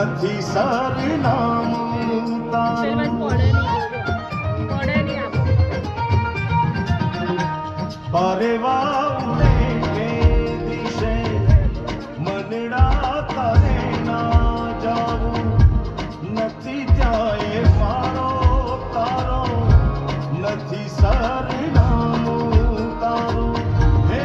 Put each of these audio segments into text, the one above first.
નથી સરનામું પરેવા ઉડે કે દિશે મનડા કરે ના જાવું નથી ત્યાં એ મારો તારો નથી સરનામું તારું હે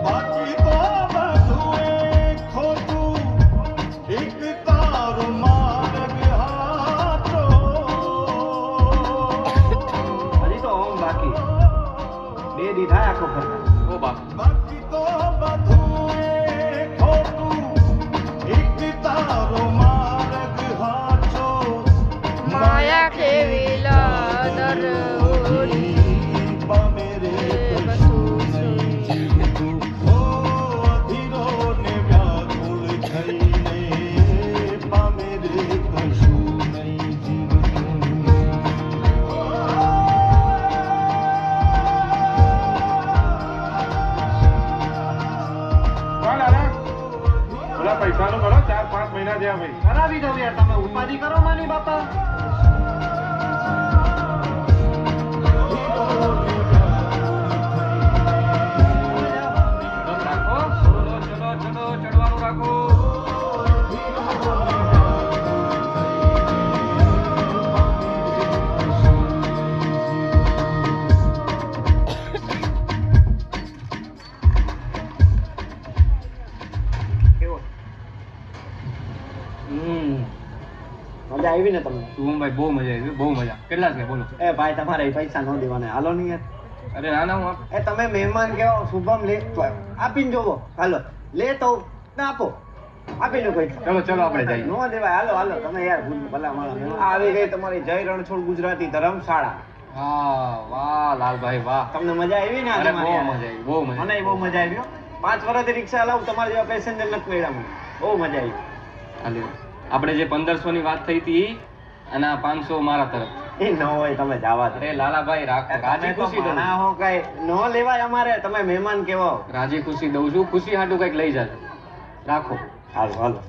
બાકી તો બધું એ ખોટું એક તારો માર્ગ હાચો હજી તો ઓમ બાકી 2 દી થાય આખો ફરતા ઓ બાપ બાકી તો બધું એ ખોટું એક તારો માર્ગ હાચો માયા કેવી લાદર પામે રે કશું નહીં જીવતું ઓ અધીરો ને વ્યાકુળ થઈને પામે રે કશું નહીં જીવતું ઓલા પૈસાનું કરો 4-5 મહિના થયા ભાઈ કરાવી દો યાર તમે ઉપાધિ કરો માની બાપા રાખો ચલો ચડવાનું રાખો કેવો મજા આવી ને તમને તું ભાઈ બહુ મજા આવી બહુ મજા કેટલા છે બોલો એ ભાઈ તમારે પૈસા ન દેવાના હાલો નહીં યાર અરે ના ના હું એ તમે મહેમાન કેવો શુભમ લે આપીને જોવો હાલો લે તો ના આપો આપી લો કોઈ ચલો ચલો આપણે જઈએ નો દેવાય હાલો હાલો તમે યાર ભલા માણસ આવી ગઈ તમારી જય રણછોડ ગુજરાતી ધર્મશાળા હા વાહ લાલભાઈ વાહ તમને મજા આવી ને અરે આજે બહુ મારી મજા આવી બહુ મજા મને બહુ મજા આવી 5 વર્ષથી રિક્ષા હલાવું તમારા જેવા પેસેન્જર નથી મળ્યા મને બહુ મજા આવી આવી આપણે જે 1500 ની વાત થઈ હતી અને આ 500 મારા તરફ એ ન હોય તમે જાવા દો અરે લાલાભાઈ રાખો રાજી ખુશી દઉં ના હો કઈ નો લેવાય અમારે તમે મહેમાન કેવો રાજી ખુશી દઉં છું ખુશી હાટું કઈક લઈ જાજો રાખો હાલો હાલો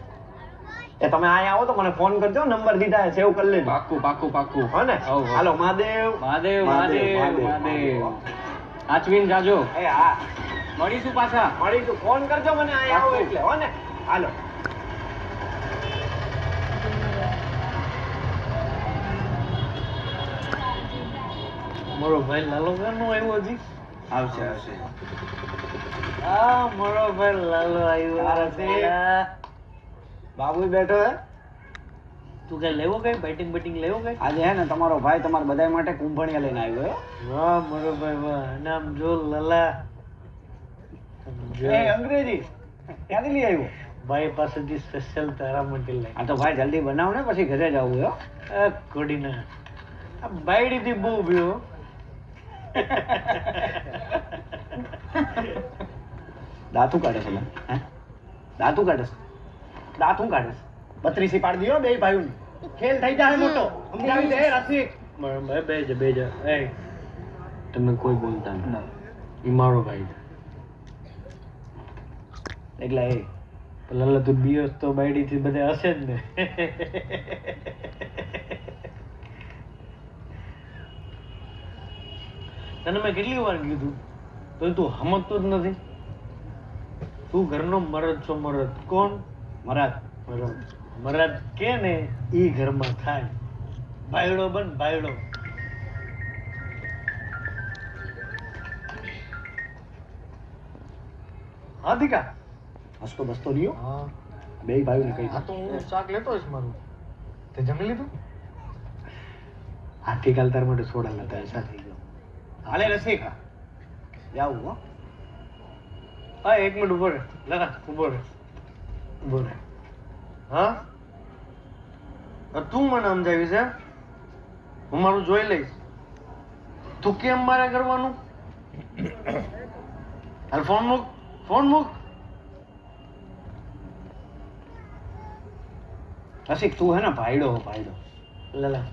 એ તમે અહીંયા આવો તો મને ફોન કરજો નંબર દીધા સેવ કરી લેજો પાક્કું પાક્કું પાક્કું હો ને હઉ, હઉ. હાલો મહાદેવ મહાદેવ મહાદેવ મહાદેવ આચવીને જાજો એ હા મળીશું પાછા મળીશું ફોન કરજો મને અહીંયા આવો એટલે હો ને હાલો મારો ભાઈ લાલો ક્યાંનો આવ્યો હજી આવશે આવશે મારો ભાઈ લાલો આવ્યો બાબુ બેઠો હે તું કઈ લેવો કઈ બેટિંગ લેવો કઈ આજે હે ને તમારો ભાઈ તમારા બધા માટે કુંભણિયા લઈને આવ્યો હે વાહ મારો ભાઈ વાહ નામ જો લલા એ અંગ્રેજી ક્યાંથી લઈ આવ્યો ભાઈ પાસેથી સ્પેશિયલ તારા માટે લઈ આ તો ભાઈ જલ્દી બનાવ ને પછી ઘરે જવું હો આ કોડીના આ બાયડી થી બહુ ભ્યો દાંતું કાઢે છે હે દાંતું કાઢે છે દાંતું કાઢે છે 32 પાડી દિયો બે ભાઈઓને ખેલ થઈ જાય મોટો સમજાવી દે રસિક મારો ભાઈ બે જા એ તમે કોઈ બોલતા નહીં ઈ મારો ભાઈ છે એટલે એ લલા તું બીયસ તો બાયડી થી બધે હશે જ ને તને મેં કેટલી વાર કીધું તો તું સમજતો જ નથી તું ઘરનો મરદ છો મરદ કોણ મહારાજ મરદ કે ને ઈ ઘરમાં થાય બાયડો બન બાયડો હા દીકા હસતો બસતો રહ્યો હા બે ભાઈઓને કહી હા તો હું શાક લેતો જ મારું તે જમી લીધું આવતીકાલ તાર માટે સોડા લેતા એસા થઈ ગયો હાલે રસિક જાવું હો હા 1 મિનિટ ઉભો રહે લગા ઉભો રહે હા તું મને સમજાવી છે હું મારું જોઈ લઈશ તું કેમ મારે કરવાનું હાલ ફોન મૂક રસિક તું હે ને ભાઈડો હો ભાઈડો લલા